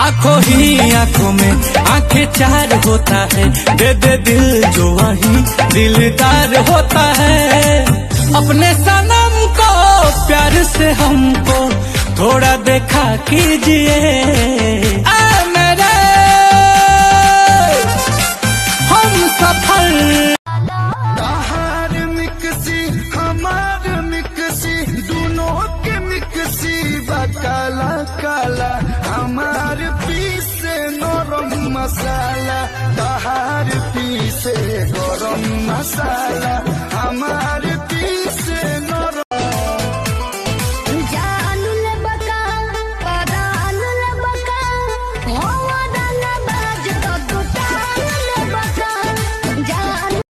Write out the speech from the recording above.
आंखों ही आंखों में आंखें चार होता है, दे दे दिल जो वही दिलदार होता है। अपने सनम को प्यार से हमको थोड़ा देखा कीजिए, मेरे हम सफल। तहार मिक्सी हमार मिक्सी दोनों के मिक्सी काला काला, हमार पीसे नरम मसाला, तहार पीसे गरम मसाला, हमार